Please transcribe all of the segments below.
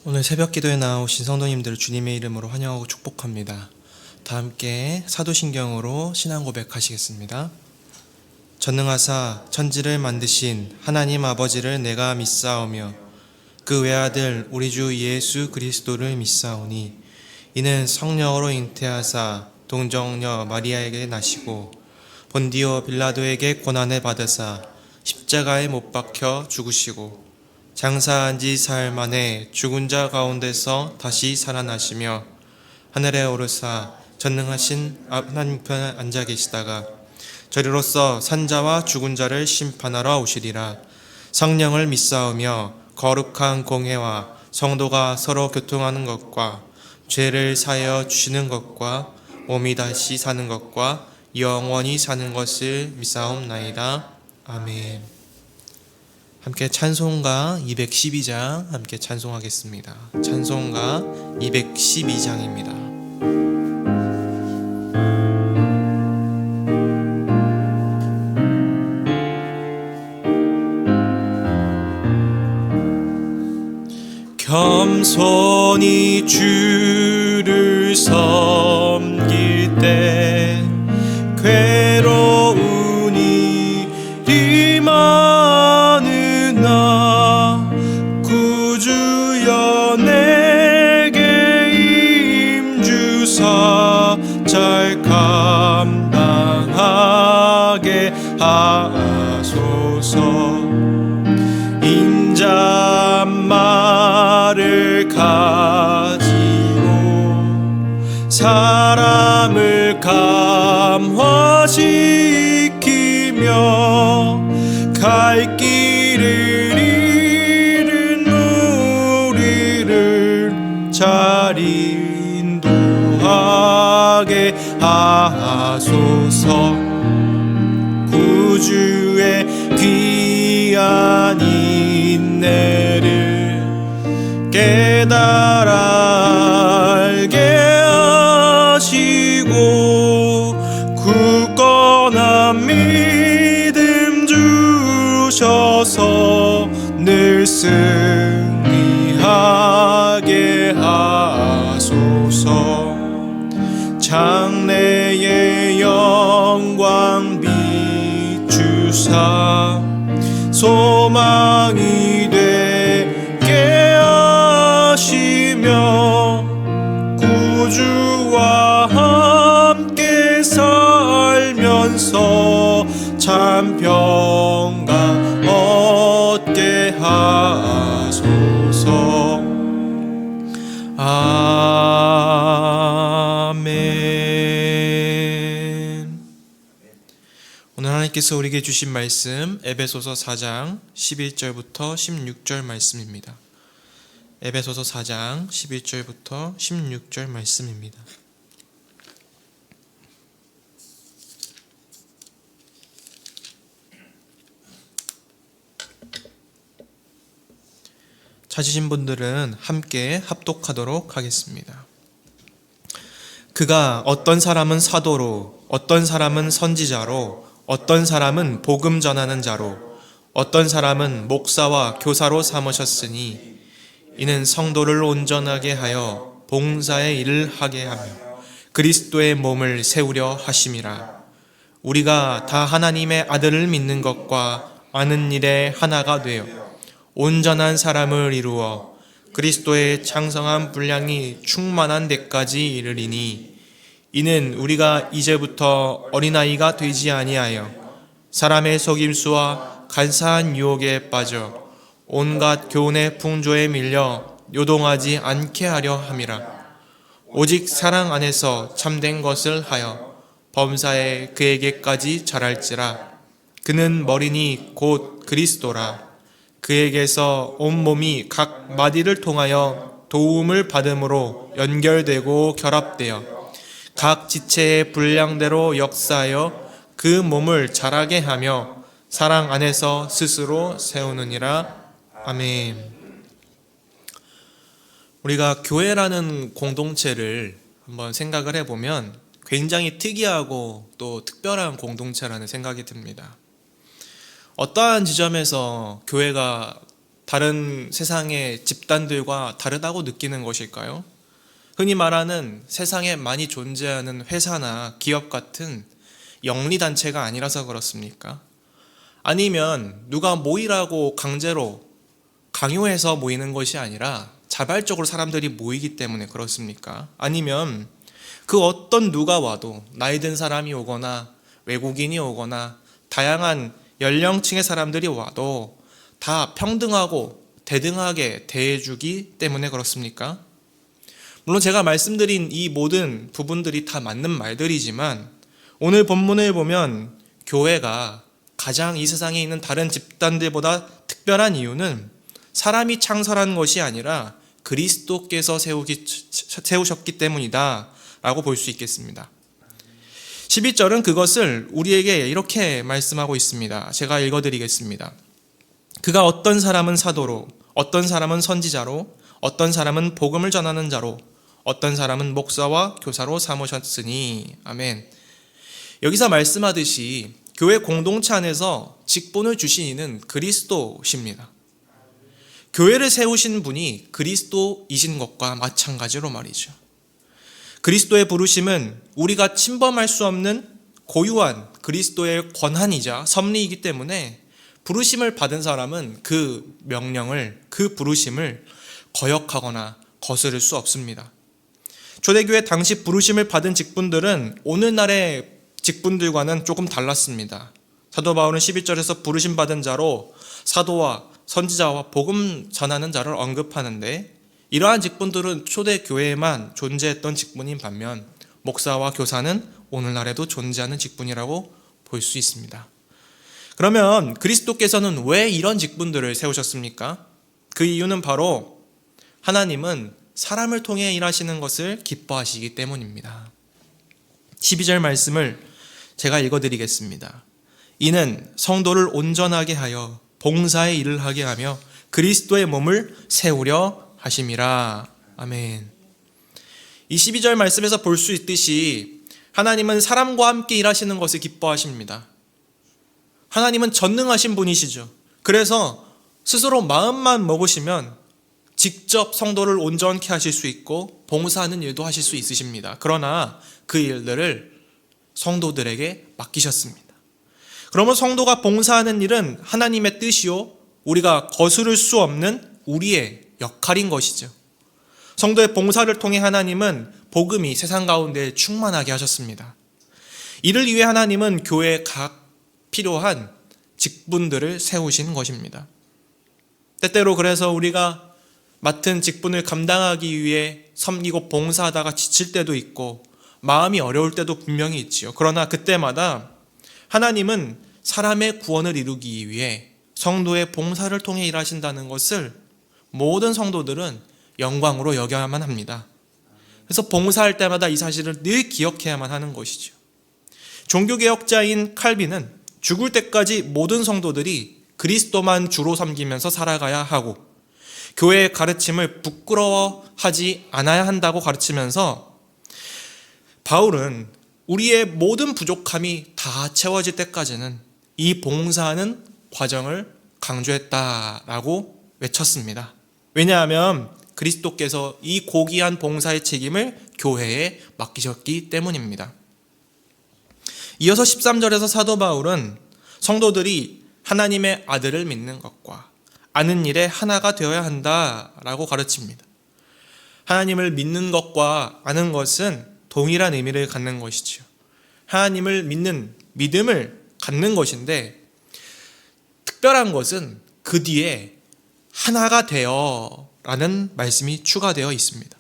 오늘 새벽 기도에 나오신 성도님들을 주님의 이름으로 환영하고 축복합니다. 다 함께 사도신경으로 신앙 고백하시겠습니다. 전능하사 천지를 만드신 하나님 아버지를 내가 믿사오며 그 외아들 우리 주 예수 그리스도를 믿사오니 이는 성령으로 잉태하사 동정녀 마리아에게 나시고 본디오 빌라도에게 고난을 받으사 십자가에 못 박혀 죽으시고 장사한 지 사흘 만에 죽은 자 가운데서 다시 살아나시며 하늘에 오르사 전능하신 하나님 편에 앉아 계시다가 저리로서 산자와 죽은 자를 심판하러 오시리라. 성령을 믿사오며 거룩한 공회와 성도가 서로 교통하는 것과 죄를 사하여 주시는 것과 몸이 다시 사는 것과 영원히 사는 것을 믿사옵나이다. 아멘. 함께 찬송가 212장 함께 찬송하겠습니다. 찬송가 212장입니다. 겸손히 주를 섬길 때 괴로운 일이 많으나 구주여 내게 임주사 잘 감당하게 하소서. 인자말을 가지고 사람을 감화시키며 갈 길을 잃은 우리를 잘 인도하게 하소서. 구주의 귀한 인내를 깨달아 알게 하시고 굳건한 믿음 주셔서 늘 승리하게 하소서. 장래의 영광 비추사 소망이 되게 하시며 구주와 함께 살면서 참 평강 얻게 하소서. 아멘. 오늘 하나님께서 우리에게 주신 말씀 에베소서 4장 11절부터 16절 말씀입니다. 에베소서 4장 11절부터 16절 말씀입니다. 찾으신 분들은 함께 합독하도록 하겠습니다. 그가 어떤 사람은 사도로, 어떤 사람은 선지자로, 어떤 사람은 복음 전하는 자로, 어떤 사람은 목사와 교사로 삼으셨으니 이는 성도를 온전하게 하여 봉사의 일을 하게 하며 그리스도의 몸을 세우려 하심이라. 우리가 다 하나님의 아들을 믿는 것과 아는 일에 하나가 되어 온전한 사람을 이루어 그리스도의 장성한 분량이 충만한 데까지 이르리니 이는 우리가 이제부터 어린아이가 되지 아니하여 사람의 속임수와 간사한 유혹에 빠져 온갖 교훈의 풍조에 밀려 요동하지 않게 하려 함이라. 오직 사랑 안에서 참된 것을 하여 범사에 그에게까지 자랄지라. 그는 머리니 곧 그리스도라. 그에게서 온몸이 각 마디를 통하여 도움을 받음으로 연결되고 결합되어 각 지체의 분량대로 역사하여 그 몸을 자라게 하며 사랑 안에서 스스로 세우느니라. 아멘. 우리가 교회라는 공동체를 한번 생각을 해보면 굉장히 특이하고 또 특별한 공동체라는 생각이 듭니다. 어떠한 지점에서 교회가 다른 세상의 집단들과 다르다고 느끼는 것일까요? 흔히 말하는 세상에 많이 존재하는 회사나 기업 같은 영리단체가 아니라서 그렇습니까? 아니면 누가 모이라고 강제로 강요해서 모이는 것이 아니라 자발적으로 사람들이 모이기 때문에 그렇습니까? 아니면 그 어떤 누가 와도 나이 든 사람이 오거나 외국인이 오거나 다양한 연령층의 사람들이 와도 다 평등하고 대등하게 대해주기 때문에 그렇습니까? 물론 제가 말씀드린 이 모든 부분들이 다 맞는 말들이지만 오늘 본문을 보면 교회가 가장 이 세상에 있는 다른 집단들보다 특별한 이유는 사람이 창설한 것이 아니라 그리스도께서 세우셨기 때문이다 라고 볼 수 있겠습니다. 12절은 그것을 우리에게 이렇게 말씀하고 있습니다. 제가 읽어드리겠습니다. 그가 어떤 사람은 사도로, 어떤 사람은 선지자로, 어떤 사람은 복음을 전하는 자로, 어떤 사람은 목사와 교사로 삼으셨으니. 아멘. 여기서 말씀하듯이 교회 공동체 안에서 직분을 주신 이는 그리스도십니다. 교회를 세우신 분이 그리스도이신 것과 마찬가지로 말이죠. 그리스도의 부르심은 우리가 침범할 수 없는 고유한 그리스도의 권한이자 섭리이기 때문에 부르심을 받은 사람은 그 명령을, 그 부르심을 거역하거나 거스를 수 없습니다. 초대교회 당시 부르심을 받은 직분들은 오늘날의 직분들과는 조금 달랐습니다. 사도 바울은 12절에서 부르심 받은 자로 사도와 선지자와 복음 전하는 자를 언급하는데 이러한 직분들은 초대교회에만 존재했던 직분인 반면 목사와 교사는 오늘날에도 존재하는 직분이라고 볼 수 있습니다. 그러면 그리스도께서는 왜 이런 직분들을 세우셨습니까? 그 이유는 바로 하나님은 사람을 통해 일하시는 것을 기뻐하시기 때문입니다. 12절 말씀을 제가 읽어드리겠습니다. 이는 성도를 온전하게 하여 봉사의 일을 하게 하며 그리스도의 몸을 세우려 하심이라. 아멘. 이 12절 말씀에서 볼 수 있듯이 하나님은 사람과 함께 일하시는 것을 기뻐하십니다. 하나님은 전능하신 분이시죠. 그래서 스스로 마음만 먹으시면 직접 성도를 온전케 하실 수 있고 봉사하는 일도 하실 수 있으십니다. 그러나 그 일들을 성도들에게 맡기셨습니다. 그러면 성도가 봉사하는 일은 하나님의 뜻이요 우리가 거스를 수 없는 우리의 역할인 것이죠. 성도의 봉사를 통해 하나님은 복음이 세상 가운데 충만하게 하셨습니다. 이를 위해 하나님은 교회에 각 필요한 직분들을 세우신 것입니다. 때때로 그래서 우리가 맡은 직분을 감당하기 위해 섬기고 봉사하다가 지칠 때도 있고 마음이 어려울 때도 분명히 있지요. 그러나 그때마다 하나님은 사람의 구원을 이루기 위해 성도의 봉사를 통해 일하신다는 것을 모든 성도들은 영광으로 여겨야만 합니다. 그래서 봉사할 때마다 이 사실을 늘 기억해야만 하는 것이죠. 종교개혁자인 칼빈은 죽을 때까지 모든 성도들이 그리스도만 주로 섬기면서 살아가야 하고 교회의 가르침을 부끄러워하지 않아야 한다고 가르치면서 바울은 우리의 모든 부족함이 다 채워질 때까지는 이 봉사하는 과정을 강조했다라고 외쳤습니다. 왜냐하면 그리스도께서 이 고귀한 봉사의 책임을 교회에 맡기셨기 때문입니다. 이어서 13절에서 사도 바울은 성도들이 하나님의 아들을 믿는 것과 아는 일에 하나가 되어야 한다라고 가르칩니다. 하나님을 믿는 것과 아는 것은 동일한 의미를 갖는 것이지요. 하나님을 믿는 믿음을 갖는 것인데 특별한 것은 그 뒤에 하나가 되어 라는 말씀이 추가되어 있습니다.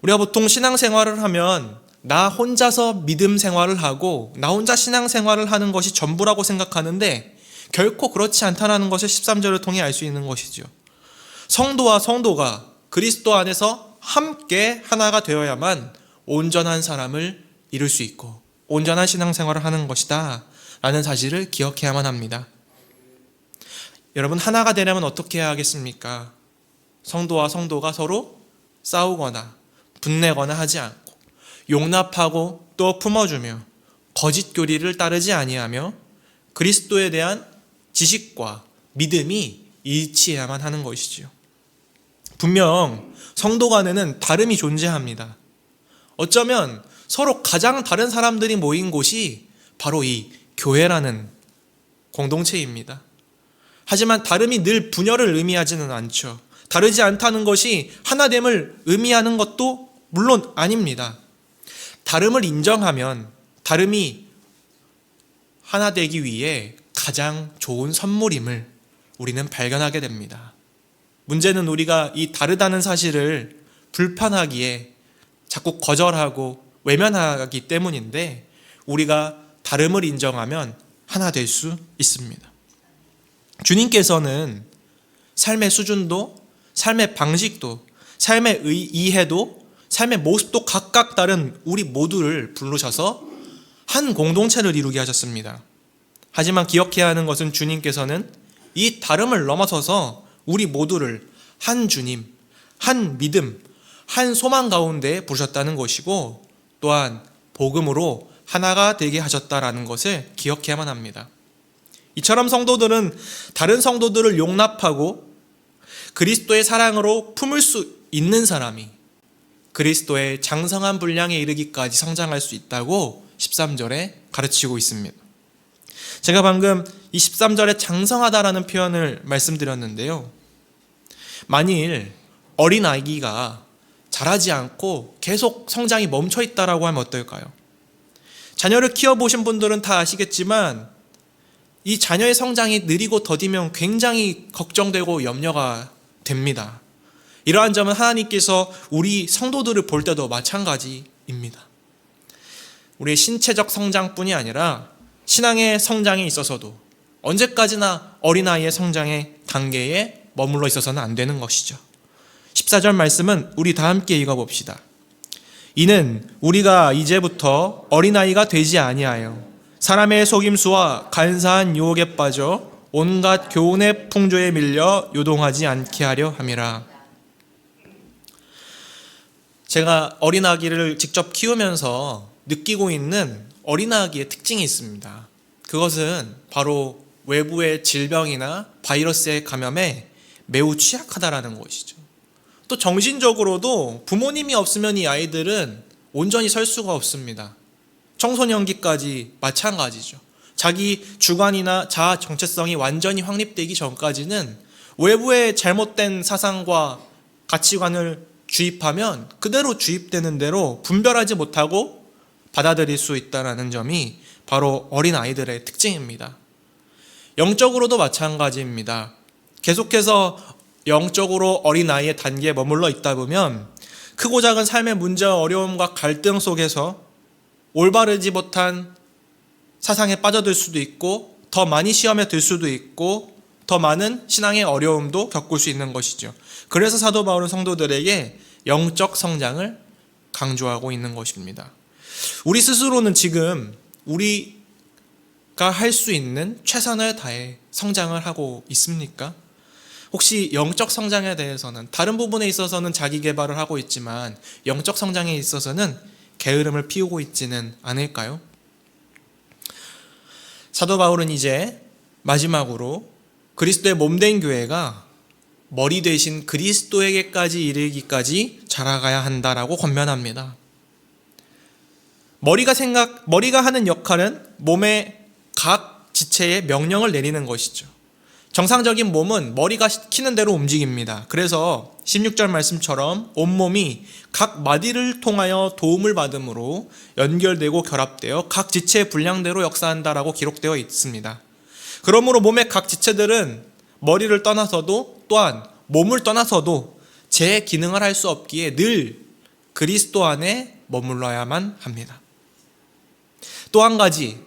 우리가 보통 신앙생활을 하면 나 혼자서 믿음 생활을 하고 나 혼자 신앙생활을 하는 것이 전부라고 생각하는데 결코 그렇지 않다는 것을 13절을 통해 알 수 있는 것이죠. 성도와 성도가 그리스도 안에서 함께 하나가 되어야만 온전한 사람을 이룰 수 있고 온전한 신앙생활을 하는 것이다 라는 사실을 기억해야만 합니다. 여러분, 하나가 되려면 어떻게 해야 하겠습니까? 성도와 성도가 서로 싸우거나 분내거나 하지 않고 용납하고 또 품어주며 거짓 교리를 따르지 아니하며 그리스도에 대한 지식과 믿음이 일치해야만 하는 것이지요. 분명 성도 간에는 다름이 존재합니다. 어쩌면 서로 가장 다른 사람들이 모인 곳이 바로 이 교회라는 공동체입니다. 하지만 다름이 늘 분열을 의미하지는 않죠. 다르지 않다는 것이 하나됨을 의미하는 것도 물론 아닙니다. 다름을 인정하면 다름이 하나 되기 위해 가장 좋은 선물임을 우리는 발견하게 됩니다. 문제는 우리가 이 다르다는 사실을 불편하기에 자꾸 거절하고 외면하기 때문인데, 우리가 다름을 인정하면 하나 될 수 있습니다. 주님께서는 삶의 수준도, 삶의 방식도, 삶의 이해도, 삶의 모습도 각각 다른 우리 모두를 부르셔서 한 공동체를 이루게 하셨습니다. 하지만 기억해야 하는 것은 주님께서는 이 다름을 넘어서서 우리 모두를 한 주님, 한 믿음, 한 소망 가운데 부르셨다는 것이고, 또한 복음으로 하나가 되게 하셨다라는 것을 기억해야만 합니다. 이처럼 성도들은 다른 성도들을 용납하고 그리스도의 사랑으로 품을 수 있는 사람이 그리스도의 장성한 분량에 이르기까지 성장할 수 있다고 13절에 가르치고 있습니다. 제가 방금 이 13절에 장성하다라는 표현을 말씀드렸는데요. 만일 어린아이가 자라지 않고 계속 성장이 멈춰 있다라고 하면 어떨까요? 자녀를 키워보신 분들은 다 아시겠지만 이 자녀의 성장이 느리고 더디면 굉장히 걱정되고 염려가 됩니다. 이러한 점은 하나님께서 우리 성도들을 볼 때도 마찬가지입니다. 우리의 신체적 성장뿐이 아니라 신앙의 성장에 있어서도 언제까지나 어린아이의 성장의 단계에 머물러 있어서는 안 되는 것이죠. 14절 말씀은 우리 다 함께 읽어봅시다. 이는 우리가 이제부터 어린아이가 되지 아니하여 사람의 속임수와 간사한 유혹에 빠져 온갖 교훈의 풍조에 밀려 요동하지 않게 하려 함이라. 제가 어린아기를 직접 키우면서 느끼고 있는 어린아기의 특징이 있습니다. 그것은 바로 외부의 질병이나 바이러스의 감염에 매우 취약하다라는 것이죠. 또 정신적으로도 부모님이 없으면 이 아이들은 온전히 설 수가 없습니다. 청소년기까지 마찬가지죠. 자기 주관이나 자아 정체성이 완전히 확립되기 전까지는 외부의 잘못된 사상과 가치관을 주입하면 그대로 주입되는 대로 분별하지 못하고 받아들일 수 있다는 점이 바로 어린아이들의 특징입니다. 영적으로도 마찬가지입니다. 계속해서 영적으로 어린아이의 단계에 머물러 있다 보면 크고 작은 삶의 문제와 어려움과 갈등 속에서 올바르지 못한 사상에 빠져들 수도 있고, 더 많이 시험에 들 수도 있고, 더 많은 신앙의 어려움도 겪을 수 있는 것이죠. 그래서 사도 바울은 성도들에게 영적 성장을 강조하고 있는 것입니다. 우리 스스로는 지금 우리가 할 수 있는 최선을 다해 성장을 하고 있습니까? 혹시 영적 성장에 대해서는 다른 부분에 있어서는 자기 개발을 하고 있지만 영적 성장에 있어서는 게으름을 피우고 있지는 않을까요? 사도 바울은 이제 마지막으로 그리스도의 몸된 교회가 머리 되신 그리스도에게까지 이르기까지 자라가야 한다라고 권면합니다. 머리가 하는 역할은 몸의 각 지체에 명령을 내리는 것이죠. 정상적인 몸은 머리가 시키는 대로 움직입니다. 그래서 16절 말씀처럼 온몸이 각 마디를 통하여 도움을 받음으로 연결되고 결합되어 각 지체의 분량대로 역사한다라고 기록되어 있습니다. 그러므로 몸의 각 지체들은 머리를 떠나서도 또한 몸을 떠나서도 제 기능을 할 수 없기에 늘 그리스도 안에 머물러야만 합니다. 또 한 가지,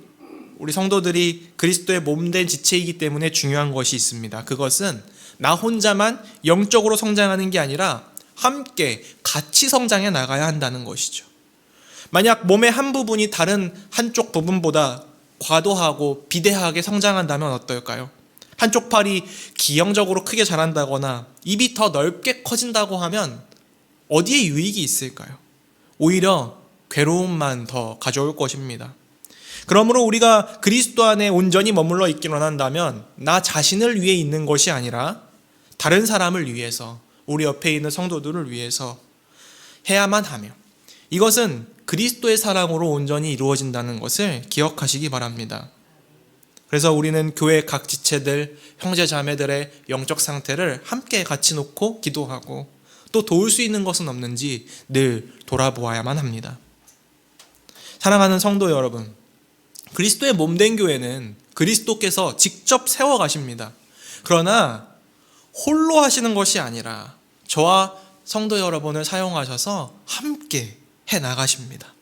우리 성도들이 그리스도의 몸된 지체이기 때문에 중요한 것이 있습니다. 그것은 나 혼자만 영적으로 성장하는 게 아니라 함께 같이 성장해 나가야 한다는 것이죠. 만약 몸의 한 부분이 다른 한쪽 부분보다 과도하고 비대하게 성장한다면 어떨까요? 한쪽 팔이 기형적으로 크게 자란다거나 입이 더 넓게 커진다고 하면 어디에 유익이 있을까요? 오히려 괴로움만 더 가져올 것입니다. 그러므로 우리가 그리스도 안에 온전히 머물러 있기를 원한다면 나 자신을 위해 있는 것이 아니라 다른 사람을 위해서, 우리 옆에 있는 성도들을 위해서 해야만 하며, 이것은 그리스도의 사랑으로 온전히 이루어진다는 것을 기억하시기 바랍니다. 그래서 우리는 교회 각 지체들, 형제 자매들의 영적 상태를 함께 같이 놓고 기도하고, 또 도울 수 있는 것은 없는지 늘 돌아보아야만 합니다. 사랑하는 성도 여러분, 그리스도의 몸된 교회는 그리스도께서 직접 세워가십니다. 그러나 홀로 하시는 것이 아니라 저와 성도 여러분을 사용하셔서 함께 해나가십니다.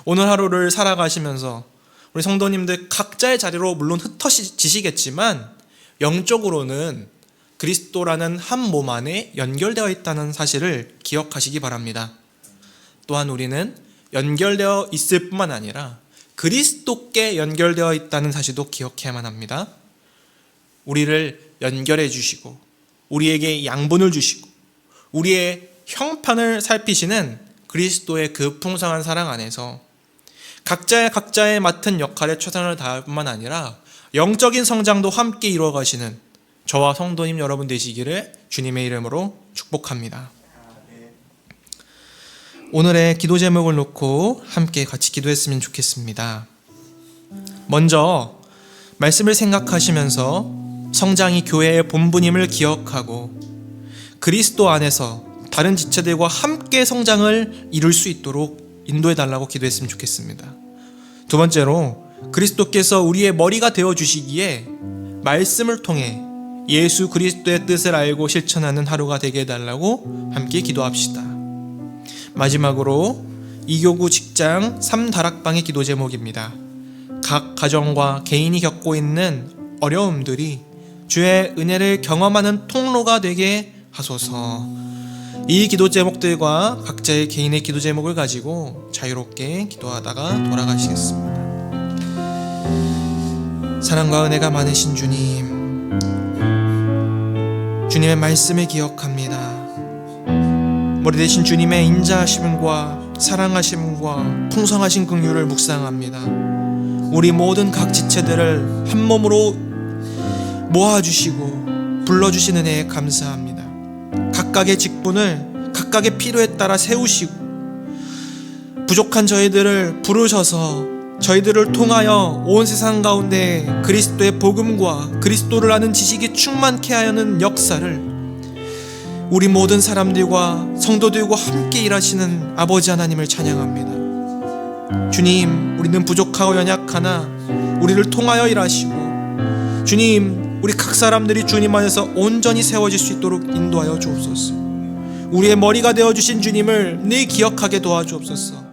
오늘 하루를 살아가시면서 우리 성도님들 각자의 자리로 물론 흩어지시겠지만 영적으로는 그리스도라는 한 몸 안에 연결되어 있다는 사실을 기억하시기 바랍니다. 또한 우리는 연결되어 있을 뿐만 아니라 그리스도께 연결되어 있다는 사실도 기억해야만 합니다. 우리를 연결해 주시고 우리에게 양분을 주시고 우리의 형편을 살피시는 그리스도의 그 풍성한 사랑 안에서 각자의 맡은 역할에 최선을 다할 뿐만 아니라 영적인 성장도 함께 이루어가시는 저와 성도님 여러분 되시기를 주님의 이름으로 축복합니다. 오늘의 기도 제목을 놓고 함께 같이 기도했으면 좋겠습니다. 먼저 말씀을 생각하시면서 성장이 교회의 본분임을 기억하고 그리스도 안에서 다른 지체들과 함께 성장을 이룰 수 있도록 인도해 달라고 기도했으면 좋겠습니다. 두 번째로 그리스도께서 우리의 머리가 되어 주시기에 말씀을 통해 예수 그리스도의 뜻을 알고 실천하는 하루가 되게 해달라고 함께 기도합시다. 마지막으로 이교구 직장 3다락방의 기도 제목입니다. 각 가정과 개인이 겪고 있는 어려움들이 주의 은혜를 경험하는 통로가 되게 하소서. 이 기도 제목들과 각자의 개인의 기도 제목을 가지고 자유롭게 기도하다가 돌아가시겠습니다. 사랑과 은혜가 많으신 주님, 주님의 말씀을 기억합니다. 머리 대신 주님의 인자하심과 사랑하심과 풍성하신 긍휼을 묵상합니다. 우리 모든 각 지체들을 한 몸으로 모아주시고 불러주신 은혜에 감사합니다. 각각의 직분을 각각의 필요에 따라 세우시고 부족한 저희들을 부르셔서 저희들을 통하여 온 세상 가운데 그리스도의 복음과 그리스도를 아는 지식이 충만케 하는 역사를 우리 모든 사람들과 성도들과 함께 일하시는 아버지 하나님을 찬양합니다. 주님, 우리는 부족하고 연약하나 우리를 통하여 일하시고 주님, 우리 각 사람들이 주님 안에서 온전히 세워질 수 있도록 인도하여 주옵소서. 우리의 머리가 되어주신 주님을 늘 기억하게 도와주옵소서.